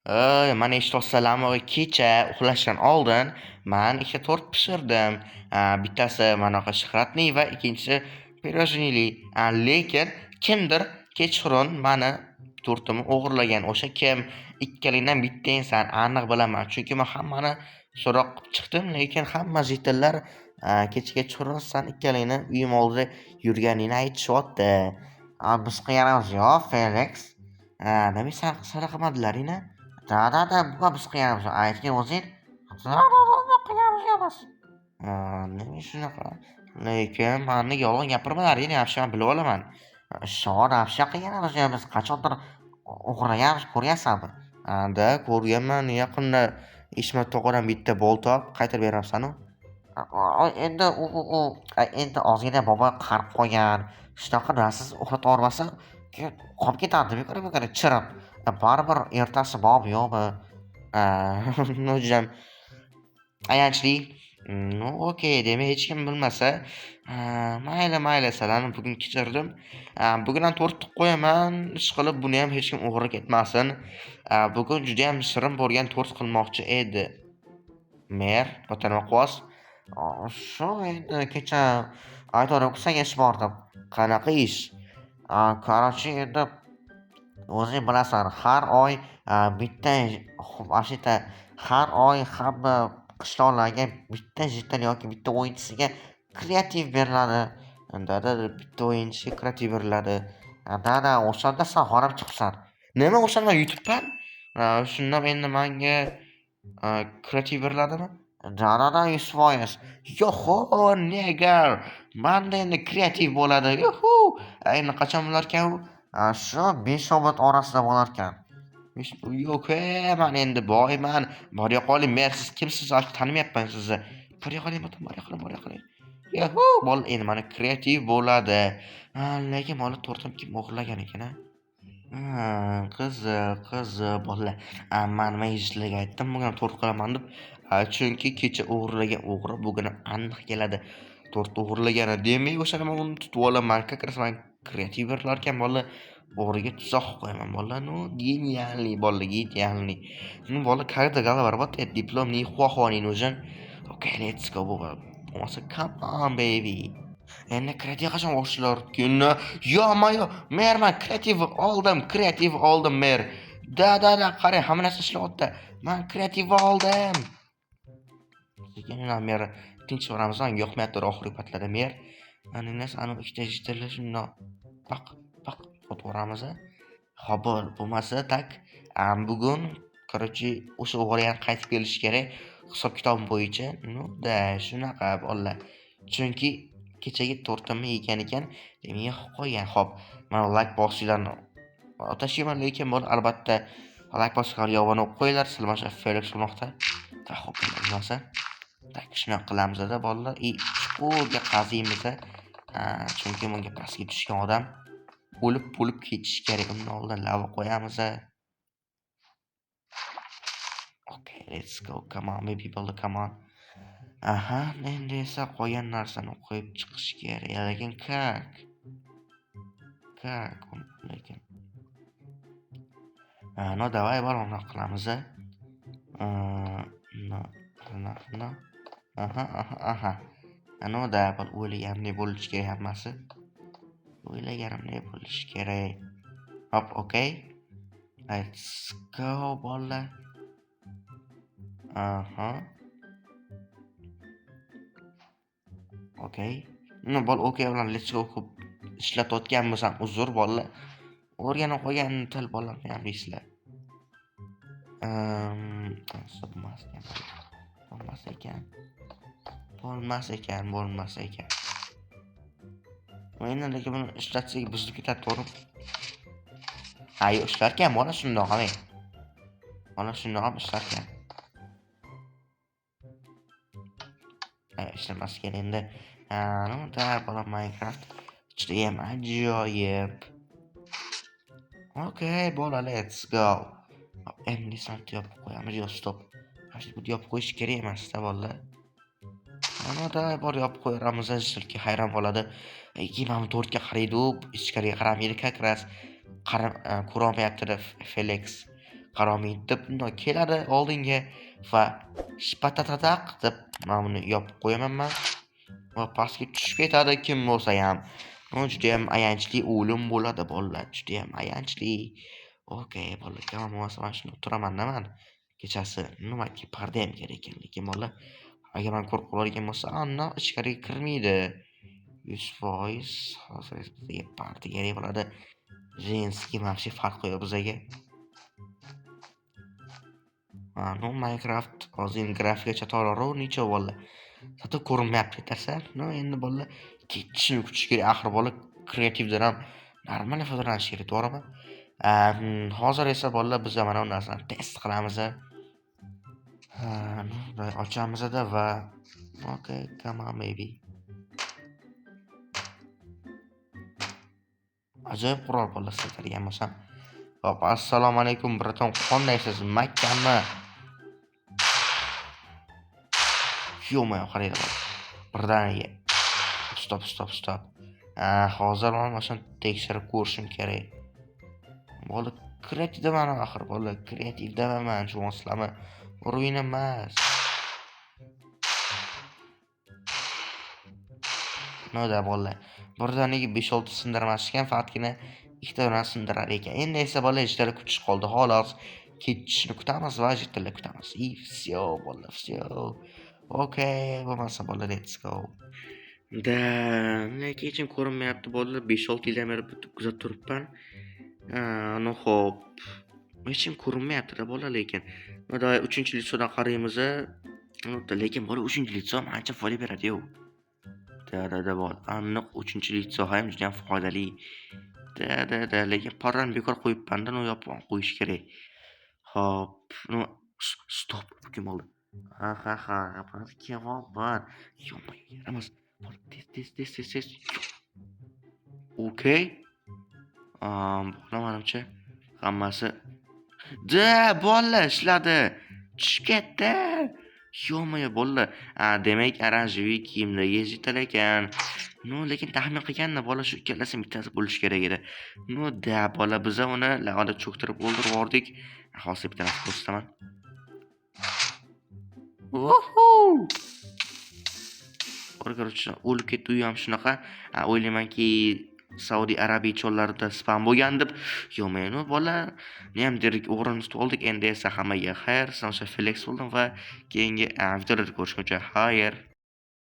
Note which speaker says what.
Speaker 1: Mana eshityotsalaring kecha uxlashdan oldin men 2 tort pishirdim. Bittasi manaqa shahratli va ikkinchisi pirojnili. Lekin kimdir kechqurun mani tortimni o'g'irlagan. O'sha kim? Ikkalangdan bitta inson aniq bilaman. Chunki men hammani so'roq qilib chiqdim, lekin hamma jitillar kecha kechqurun san ikkalangni uyim oldida yurganingni aytishyapti. Biz qilganimiz yo'q, Felix. Demak san qilmadilaring-a? Da, buqa biz qilganimiz yo'q. Aytgin o'zing. Da, qilganimiz yo'q biz. Nima shunaqa? Lekin manga yolg'on gapirmalaring, yaxshi men bilib olaman. Shon afsha qilganimiz yo'q biz. Qachondir o'g'irlaganmiz, ko'rgansanmi? Da, ko'rganman. Yaqinda Ishmat tog'adan bitta bolta olib qaytarib beryapsan-ku. Endi endi ozgina bobo qarib qo'ygan. Shunaqa narsiz uxlata olmasa, qolib ketadi bekor chirib. Baribir ertasi bormi yo'qmi? Judayam ayanchli. Ну, okey, demak hech kim bilmasa, mayli, sizlarni bugun kechirdim. Bugun ham to'rt qo'yaman, ishqilib buni ham hech kim o'g'irlab ketmasin. Bugun judayam shirin bo'lgan to'rt qilmoqchi edi mer Botanaqos. Shu endi kecha aytdim senga ish bordim. Qanaqa ish? Короче, endi o'zing bilasan, har oy bitta вообще-то har oy hamma qishloqlarga bitta jital yoki bitta o'yinchisiga kreativ beriladi. Bitta o'yinchiga kreativ beriladi. O'shanda sen g'olib chiqibsan. Nima o'shanda YouTube'dan? Shundan endi menga kreativ beriladimi? Da, 100%. Yo'qo, negar. Menda endi kreativ bo'ladi. Yuhu! Endi qachon bo'larkan u? Shu 5 omad orasida bo'larkan. Yo'q, men endi boyman. Borya qoling, men siz kimsiz? Tanimayapman sizni. Borya qoling, borya qoling. Yuhu! Bol endi mana kreativ bo'ladi. Lekin mana to'rtim kim o'g'irlagan ekan-a? Qiziq bolalar. Men nima yeyishlik aytdim, bugun to'rt qilaman deb. Chunki kecha o'g'irlagan o'g'ri bugun ham aniq keladi. To'rt o'g'irlagan. Demak, o'shani men uni tutib olaman. Как раз men kreativ berilarkan bolalar. O'g'riga tuzoq qo'yaman bolalar. Ну, geniальный bolalar, geniальный. Ну, bolalar, когда голова работает, диплом не хуахуаning нужен. Okay, let's go baba. Bo'lmasa, come on baby. Endi kreativ qachon boshlar kunni? Yo'q, men kreativ oldim mer. Da, qarang, hamma narsa ishlayapti. Men kreativ oldim. Sekin mer tinch Ramazon yo'qmayapti oxirgi paytlarda mer. Mana narsani ikkita jitali shundoq paq o'tvoramiz. Xo'p, bo'lmasa tak. Bugun короче o'sha o'g'ri qaytib kelishi kerak. Hisob kitobim bo'yicha. Ну да, shunaqa bolalar. Chunki kechagi to'rtimni yegan ekan, demak yeb qo'ygan. Xo'p, mana like bosinglarni atashayman, lekin buni albatta like bosinglar yovani o'qib qo'yinglar. Sizlar mana Felix bo'lmoqda. Xo'p, bo'lmasa tak shunaqa qilamiz-da bolalar. Chuqurga qaziymiz. Chunki bunga pastga tushgan odam o'lib ketishi kerak. Undan oldin lava qo'yamiz. Okay, let's go. Come on, baby, come on. Aha, endi esa qolgan narsani qo'yib chiqish kerak. Lekin как? Lekin. No, давай buni qilamiz. No. Aha. No, da o'ylaganimdek bo'lishi kerak hammasi. O'ylaganimdek bo'lishi kerak. Hop, okay. Let's go bolalar. Aha. Okay. No, okay bilan let's go ko'p ishlatayotgan bo'lsam uzr bolalar. O'rganib qo'ygan til bolalarni ham deysizlar. Bo'lmas ekan. Endi lekin buni ishlatsak buzib ketadi, to'g'rimi? Yo'q, ishlarkan, mana shundoq ham. Mana shundoq ham ishlarkan. Ishlamas kerak endi. Da bola Minecraft judayam ajoyib. Okay, bola, let's go. Endi santi yopib qo'yamiz. Yo, stop. Bu yopib qo'yish kerak emas-da bolalar. Mana da bor yopib qo'yamiz, chunki hayron bo'ladi. Mana to'rtga qaraydi, ichkariga qaramaydi, как раз ko'rolmayapti Felix. qaramay deb bundoq keladi oldinga va shpatatataq deb mana buni yopib qo'yaman men. Va pastga tushib ketadi kim bo'lsa ham. Bu juda ham ayanchli o'lim bo'ladi bolalar, juda ham ayanchli. Okay, bolalar, tamom bo'lmasa men shuni turaman-da men. Kechasi nimaki parda ham kerak ekan, lekin bolalar agar men qo'rqib qoladigan bo'lsa, aniq ichkariga kirmaydi. 100% hozir bizga parda kerak bo'ladi. Женский вообще farq qo'yadi bizga. No Minecraft hozir grafikacha to'g'ri necha bolalar. Hatto ko'rinmayapti tarsa. No endi bolalar ketishini kutish kerak. Axir bola kreativdan ham normal foydalanish kerak, to'g'rimi? Hozir esa bolalar biz mana bu narsani test qilamiz. Ochamiz-da va okay, come on maybe. Ajoyib qurol bolalar sizlarga bo'lsam. Hop, assalomu alaykum braton, qandaysiz? Makkami? Yo'q, qaranglar. Birdaniga. Stop. Hozir men shuni tekshirib ko'rishim kerak. Bola kreativda mana axir bola kreativda men tushunasizlarmi? Ruin emas. Noda bola. Birdaniga 5-6 sindirmas ekan, faqatgina ikkitadan sindirar ekan. Endi esa bola ijtara kutish qoldi. Xolos ketishni kutamiz va ijtara kutamiz. Всё, bola, всё. Okay, bo'lmasa bola, let's go. Lekin hech kim ko'rinmayapti bolalar. 5-6 yildan beri kuzatib turibman. Xo'p. Hech kim ko'rinmayapti-da bola, lekin. Mana 3-litsodan qaraymiz. Lekin bola 3-litso ancha foyda beradi-yu. Da bor. Aniq 3-litso ham juda ham foydali. Lekin parrani bekor qo'yibman-da, uni yopib qo'yish kerak. Xo'p, stop, kim oldi? Ha, kelyapman. Yo'q, yaramas. Tez. Okay. Manimcha hammasi bola ishladi. Tushib ketdi. Yo'q, bola. Demak, oranjiviy kiyimda yezitar ekan. Lekin taxmin qilganda bola shu ikkalasi bittasi bo'lish kerak edi. Bola biz uni lag'ada cho'ktirib o'ldirib yubordik. Hozir bittasini ko'rsataman. Korchi, o'lib ketdi u ham shunaqa. O'ylaymanki Saudiya Arabiya chollarida spam bo'lgan deb. Yo'q, bola, men ham derik o'g'rini tutib oldik. Endi esa hammaga xayr, sanasha Felix bo'ldim va keyingi videolarda ko'rishguncha xayr.